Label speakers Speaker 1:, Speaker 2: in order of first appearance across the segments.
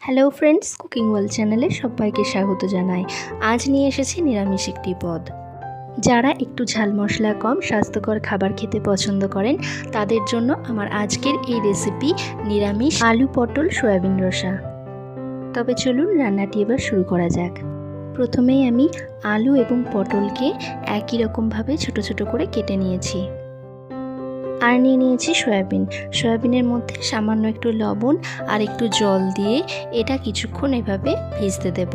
Speaker 1: Hello friends, cooking world চ্যানেলে সবাইকে স্বাগত জানাই। আজ নিয়ে এসেছি নিরামিষ একটি পদ। যারা একটু ঝাল মশলা কম স্বাস্থ্যকর খাবার খেতে পছন্দ করেন তাদের জন্য আমার আজকের এই রেসিপি নিরামিষ আলু পটল সয়াবিন রসা। তবে চলুন রান্নাটি এবার শুরু করা যাক। প্রথমেই আমি আলু এবং পটলকে একই রকমভাবে ছোট ছোট করে কেটে নিয়েছি। আর নিয়ে নিয়েছি সয়াবিনের মধ্যে সামান্য একটু লবণ আর একটু জল দিয়ে এটা কিছুক্ষণ এভাবে ভিজতে দেব।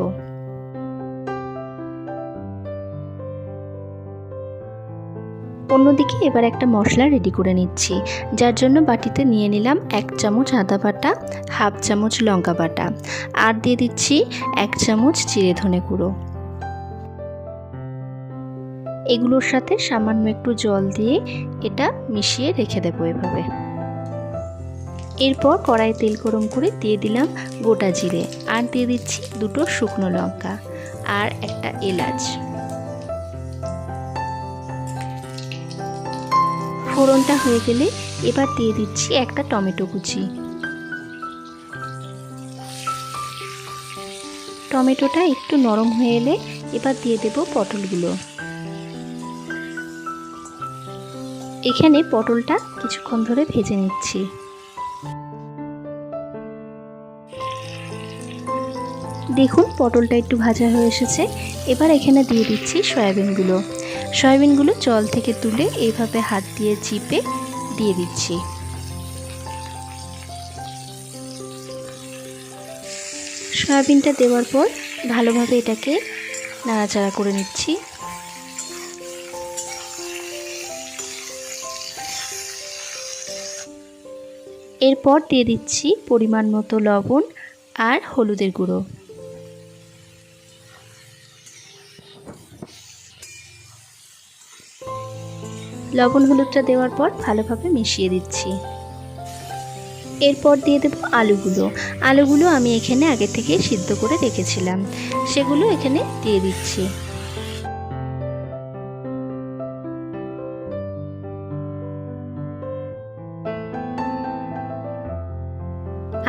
Speaker 1: অন্যদিকে এবার একটা মশলা রেডি করে নিচ্ছি, যার জন্য বাটিতে নিয়ে নিলাম 1 চামচ আদা বাটা, হাফ চামচ লঙ্কা বাটা, আর দিয়ে দিচ্ছি 1 চামচ জিরে ধনে গুঁড়ো। এগুলোর সাথে সামান্য একটু জল দিয়ে এটা মিশিয়ে রেখে দেবো এভাবে। এরপর কড়াই তেল গরম করে দিয়ে দিলাম গোটা জিরে, আর দিয়ে দিচ্ছি 2টো শুকনো লঙ্কা আর একটা এলাচ। ফোড়নটা হয়ে গেলে এবার দিয়ে দিচ্ছি একটা টমেটো কুচি। টমেটোটা একটু নরম হয়ে এলে এবার দিয়ে দেব পটলগুলো। এখানে পটলটা কিছুক্ষণ ধরে ভেজে নিচ্ছি। দেখুন পটলটা একটু ভাজা হয়ে এসেছে। এবার এখানে দিয়ে দিচ্ছি সয়াবিনগুলো জল থেকে তুলে এইভাবে হাত দিয়ে চিপে দিয়ে দিচ্ছি। সয়াবিনটা দেওয়ার পর ভালোভাবে এটাকে নাড়াচাড়া করে নিচ্ছি। এরপর দিয়ে দিচ্ছি পরিমাণ মতো লবণ আর হলুদের গুঁড়ো। লবণ হলুদটা দেওয়ার পর ভালোভাবে মিশিয়ে দিচ্ছি। এরপর দিয়ে দেব আলুগুলো আমি এখানে আগে থেকে সিদ্ধ করে রেখেছিলাম, সেগুলো এখানে দিয়ে দিচ্ছি।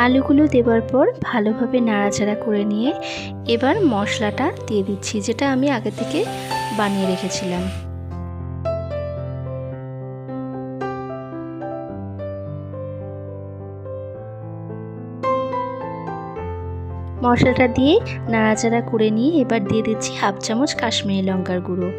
Speaker 1: আলুগুলো দেওয়ার পর ভালোভাবে নাড়াচাড়া করে নিয়ে এবার মশলাটা দিয়ে দিচ্ছি, যেটা আমি আগে থেকে বানিয়ে রেখেছিলাম। মশলাটা দিয়ে নাড়াচাড়া করে নিয়ে এবার দিয়ে দিচ্ছি হাফ চামচ কাশ্মীরি লঙ্কার গুঁড়ো।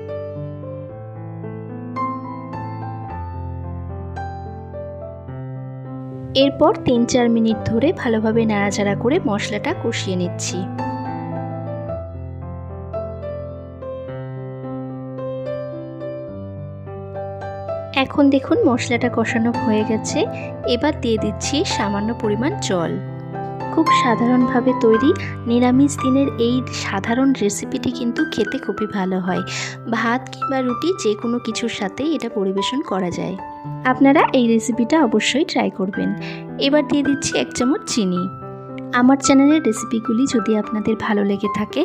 Speaker 1: এরপর 3-4 মিনিট ধরে ভালোভাবে নাড়াচাড়া করে মশলাটা কষিয়ে নিচ্ছি। এখন দেখুন মশলাটা কষানো হয়ে গেছে। এবার দিয়ে দিচ্ছি সামান্য পরিমাণ জল। খুব সাধারণভাবে তৈরি নিরামিষ দিনের এই সাধারণ রেসিপিটি কিন্তু খেতে খুবই ভালো হয়। ভাত কিংবা রুটি যে কোনো কিছুর সাথে এটা পরিবেশন করা যায়। আপনারা এই রেসিপিটা অবশ্যই ট্রাই করবেন। এবার দিয়ে দিচ্ছি 1 চামচ চিনি। আমার চ্যানেলের রেসিপিগুলি যদি আপনাদের ভালো লেগে থাকে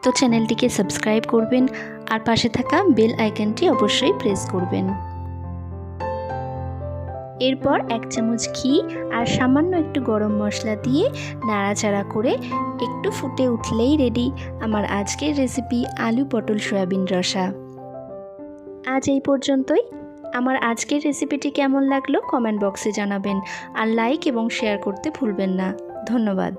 Speaker 1: তো চ্যানেলটিকে সাবস্ক্রাইব করবেন আর পাশে থাকা বেল আইকনটি অবশ্যই প্রেস করবেন। এরপর 1 চামচ ঘি আর সামান্য একটু গরম মশলা দিয়ে নাড়াচাড়া করে একটু ফুটে উঠলেই রেডি আমার আজকের রেসিপি আলু পটল সয়াবিন রসা। আজ এই পর্যন্তই। আমার আজকের রেসিপিটি কেমন লাগলো কমেন্ট বক্সে জানাবেন, আর লাইক এবং শেয়ার করতে ভুলবেন না। ধন্যবাদ।